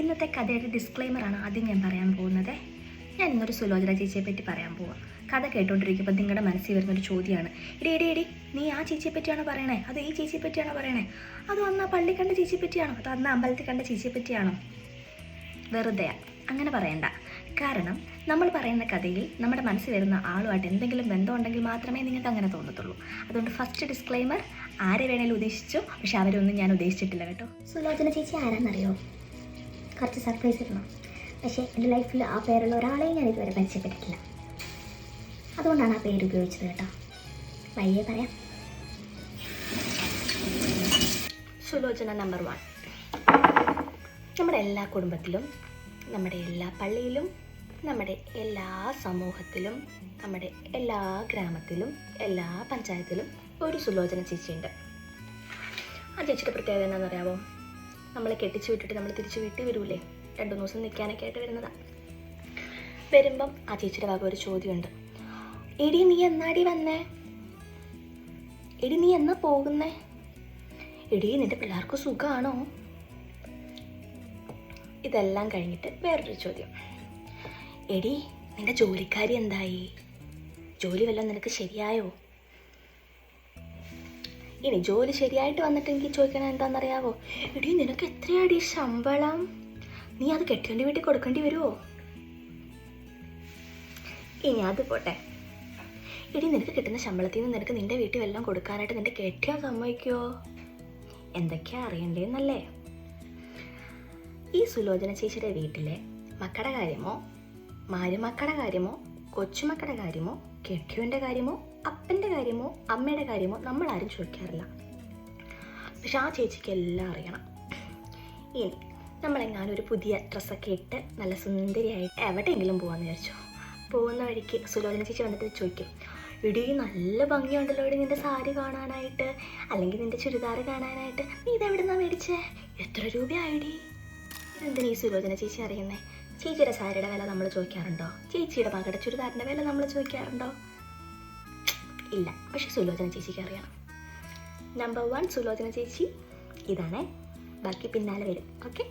ഇന്നത്തെ കഥയുടെ ഡിസ്ക്ലെയിമറാണ് ആദ്യം ഞാൻ പറയാൻ പോകുന്നത്. ഞാൻ ഇന്നൊരു സുലോചന ചേച്ചിയെ പറ്റി പറയാൻ പോവാം. കഥ കേട്ടോണ്ടിരിക്കുമ്പോൾ നിങ്ങളുടെ മനസ്സിൽ വരുന്നൊരു ചോദ്യമാണ്, എടി നീ ആ ചേച്ചിയെ പറ്റിയാണോ പറയണേ, അത് ഈ ചേച്ചിയെ പറ്റിയാണോ പറയണേ, അത് അന്ന് ആ പള്ളി കണ്ട ചേച്ചിയെ പറ്റിയാണോ, അത് അന്ന് അമ്പലത്തിൽ കണ്ട ചേച്ചിയെ പറ്റിയാണോ? വെറുതെ അങ്ങനെ പറയണ്ട. കാരണം നമ്മൾ പറയുന്ന കഥയിൽ നമ്മുടെ മനസ്സിൽ വരുന്ന ആളുമായിട്ട് എന്തെങ്കിലും ബന്ധമുണ്ടെങ്കിൽ മാത്രമേ നിങ്ങൾക്ക് അങ്ങനെ തോന്നത്തുള്ളൂ. അതുകൊണ്ട് ഫസ്റ്റ് ഡിസ്ക്ലെയിമർ, ആരെ വേണേലും ഉദ്ദേശിച്ചു, പക്ഷെ അവരൊന്നും ഞാൻ ഉദ്ദേശിച്ചിട്ടില്ല കേട്ടോ. സുലോചന ചേച്ചി ആരാന്നറിയോ? കുറച്ച് സർപ്രൈസ് ഇടണം. പക്ഷേ എൻ്റെ ലൈഫിൽ ആ പേരുള്ള ഒരാളെയും ഞാൻ ഇതുവരെ പരിചയപ്പെട്ടിട്ടില്ല. അതുകൊണ്ടാണ് ആ പേര് ഉപയോഗിച്ചത് കേട്ടോ. വഴിയേ പറയാം. സുലോചന നമ്പർ 1. നമ്മുടെ എല്ലാ കുടുംബത്തിലും, നമ്മുടെ എല്ലാ പള്ളിയിലും, നമ്മുടെ എല്ലാ സമൂഹത്തിലും, നമ്മുടെ എല്ലാ ഗ്രാമത്തിലും, എല്ലാ പഞ്ചായത്തിലും ഒരു സുലോചന ചേച്ചിയുണ്ട്. ആ ചേച്ചിയുടെ പ്രത്യേകത എന്താണെന്നറിയാമോ? നമ്മളെ കെട്ടിച്ചു വിട്ടിട്ട് നമ്മൾ തിരിച്ചു വീട്ടിൽ വരൂലേ, 2 ദിവസം നിൽക്കാനൊക്കെ ആയിട്ട് വരുന്നതാണ്. വരുമ്പം ആ ചേച്ചിയുടെ ഭാഗം ഒരു ചോദ്യമുണ്ട്, എടി നീ എന്നാടി വന്നേ, എടി നീ എന്നാ പോകുന്നേ, എടി നിന്റെ പിള്ളേർക്ക് സുഖമാണോ? ഇതെല്ലാം കഴിഞ്ഞിട്ട് വേറൊരു ചോദ്യം, എടി നിന്റെ ജോലിക്കാരി എന്തായി, ജോലി വല്ലതും നിനക്ക് ശരിയായോ? ഇനി ജോലി ശരിയായിട്ട് വന്നിട്ട് എനിക്ക് ചോദിക്കണത് എന്താണെന്നറിയാവോ, എടി നിനക്ക് എത്രയാടി ശമ്പളം, നീ അത് കെട്ടേണ്ടി വീട്ടിൽ കൊടുക്കേണ്ടി വരുമോ? ഇനി അത് പോട്ടെ, എടി നിനക്ക് കിട്ടുന്ന ശമ്പളത്തിൽ നിന്ന് നിനക്ക് നിന്റെ വീട്ടിൽ വല്ലതും കൊടുക്കാനായിട്ട് നിന്റെ കെട്ടിയാൻ സമ്മതിക്കുമോ? എന്തൊക്കെയാ അറിയണ്ടേന്നല്ലേ? ഈ സുലോചന ചേച്ചിയുടെ വീട്ടിലെ മക്കളുടെ കാര്യമോ, മരുമക്കളുടെ കാര്യമോ, കൊച്ചുമക്കളുടെ കാര്യമോ, കെട്ടിയവൻ്റെ കാര്യമോ, അപ്പൻ്റെ കാര്യമോ, അമ്മയുടെ കാര്യമോ നമ്മളാരും ചോദിക്കാറില്ല. പക്ഷെ ആ ചേച്ചിക്ക് എല്ലാം അറിയണം. ഇനി നമ്മളെങ്ങാനും ഒരു പുതിയ ഡ്രസ്സൊക്കെ ഇട്ട് നല്ല സുന്ദരിയായിട്ട് എവിടെയെങ്കിലും പോകാമെന്ന് വിചാരിച്ചോ. പോകുന്ന വഴിക്ക് സുലോചന ചേച്ചി വന്നിട്ട് ചോദിക്കും, എടി നല്ല ഭംഗിയുണ്ടല്ലോ എടി നിൻ്റെ സാരി കാണാനായിട്ട്, അല്ലെങ്കിൽ നിൻ്റെ ചുരിദാർ കാണാനായിട്ട്, നീ ഇതെവിടെ നിന്നാണ് മേടിച്ചേ, എത്ര രൂപയായിടി? ഇതെന്തിനാ ഈ സുലോചന ചേച്ചി അറിയുന്നേ? ചേച്ചിയുടെ സാരിയുടെ വില നമ്മൾ ചോദിക്കാറുണ്ടോ? ചേച്ചിയുടെ മകളുടെ ചുരിദാറിൻ്റെ വില നമ്മൾ ചോദിക്കാറുണ്ടോ? ഇല്ല. പക്ഷെ സുലോചന ചേച്ചിക്ക് അറിയണം. നമ്പർ 1 സുലോചന ചേച്ചി ഇതാണേ. ബാക്കി പിന്നാലെ വരും. ഓക്കെ.